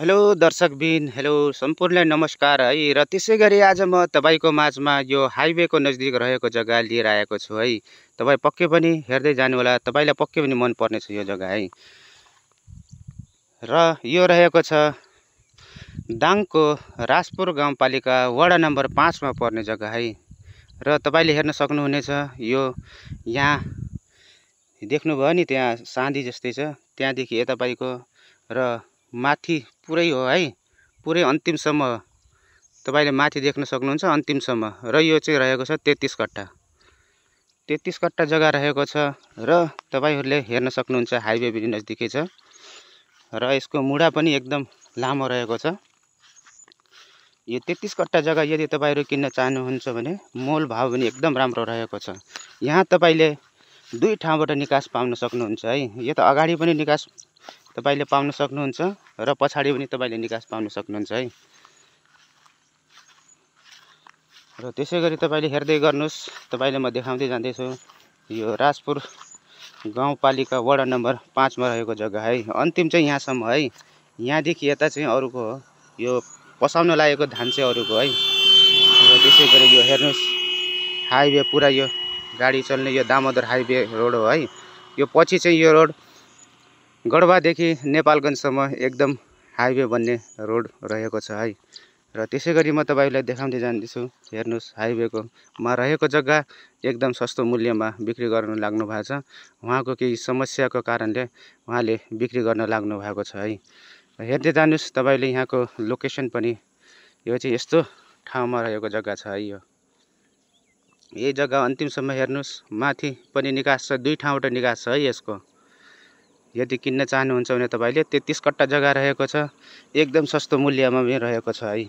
Hello दर्शकबिन, hello सम्पूर्णलाई नमस्कार है। र त्यसै गरी आज म तपाईँको माझमा यो हाइवेको नजिक रहेको जग्गा लिएर आएको छु है। तपाईँ पक्कै पनि हेर्दै जानुहोला, तपाईँलाई पक्कै पनि मन पर्नेछ यो जग्गा है। र यो रहेको छ दाङको राजपुर गाउँपालिका वडा नम्बर 5 मा पर्ने जग्गा है। र तपाईँले हेर्न सक्नुहुनेछ, यो यहाँ देख्नुभयो नि, त्यहाँ साँधी जस्तै छ, त्यहाँदेखि यता तपाईँको र माथि पुरै हो है, पुरै अन्तिमसम्म तपाईँले माथि देख्न सक्नुहुन्छ अन्तिमसम्म। र यो चाहिँ रहेको छ 33 कट्ठा 33 कट्ठा जग्गा रहेको छ। र तपाईँहरूले हेर्न सक्नुहुन्छ हाइवे पनि नजिकै छ र यसको मुढा पनि एकदम लामो रहेको छ। यो 33 कट्ठा जग्गा यदि तपाईँहरू किन्न चाहनुहुन्छ भने मोल भाव पनि एकदम राम्रो रहेको छ। यहाँ तपाईँले दुई ठाउँबाट निकास पाउन सक्नुहुन्छ है। यो त अगाडि पनि निकास तपाईँले पाउन सक्नुहुन्छ र पछाडि पनि तपाईँले निकास पाउन सक्नुहुन्छ है। र त्यसै गरी तपाईँले हेर्दै गर्नुहोस्, तपाईँले म देखाउँदै जाँदैछु। यो राजपुर गाउँपालिका वडा नम्बर 5 मा रहेको जग्गा है। अन्तिम चाहिँ यहाँसम्म है, यहाँदेखि यता चाहिँ अरूको हो, यो पसाउन लागेको धान चाहिँ अरूको है। र त्यसै गरी यो हेर्नुहोस्, हाइवे पुरा यो गाडी चल्ने यो दामोदर हाइवे रोड हो है। यो पछि चाहिँ यो रोड गढवादेखि नेपालगञ्जसम्म एकदम हाइवे बन्ने रोड रहेको छ है। र त्यसै गरी म तपाईँलाई देखाउँदै जाँदैछु। हेर्नुहोस्, हाइवेको मा रहेको जग्गा एकदम सस्तो मूल्यमा बिक्री गर्न लाग्नु भएको छ। उहाँको केही समस्याको कारणले उहाँले बिक्री गर्न लाग्नु भएको छ है। हेर्दै जानुहोस्, तपाईँले यहाँको लोकेसन पनि, यो चाहिँ यस्तो ठाउँमा रहेको जग्गा छ है। यही जग्गा अन्तिमसम्म हेर्नुहोस्, माथि पनि निकास छ, दुई ठाउँबाट निकास छ है यसको। यदि किन्न चाहनुहुन्छ भने तपाईँले 33 कट्ठा जग्गा रहेको छ, एकदम सस्तो मूल्यमा पनि रहेको छ है।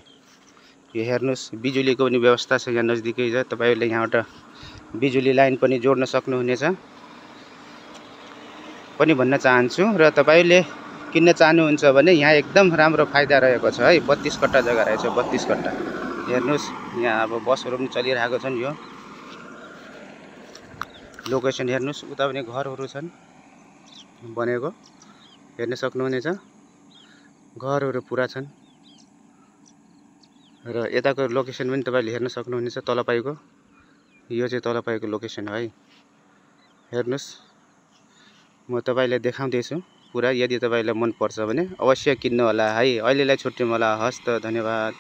यो हेर्नुहोस्, बिजुलीको पनि व्यवस्था छ, यहाँ नजिकै छ। तपाईँहरूले यहाँबाट बिजुली लाइन पनि जोड्न सक्नुहुनेछ पनि भन्न चाहन्छु। र तपाईँले किन्न चाहनुहुन्छ भने यहाँ एकदम राम्रो फाइदा रहेको छ है। 32 कट्ठा जग्गा रहेछ, 32 कट्ठा। हेर्नुहोस्, यहाँ अब बसहरू पनि चलिरहेको छन्। यो लोकेसन हेर्नुहोस्, उता पनि घरहरू छन् बनेको, हेर्न सक्नुहुनेछ, घरहरू पुरा छन्। र यताको लोकेसन पनि तपाईँले हेर्न सक्नुहुनेछ, तलपाईको। यो चाहिँ तलपाईको लोकेसन हो है। हेर्नुहोस्, म तपाईँलाई देखाउँदैछु पुरा। यदि तपाईँलाई मन पर्छ भने अवश्य किन्नु होला है। अहिलेलाई छुट्यौँ होला। हस् त, धन्यवाद।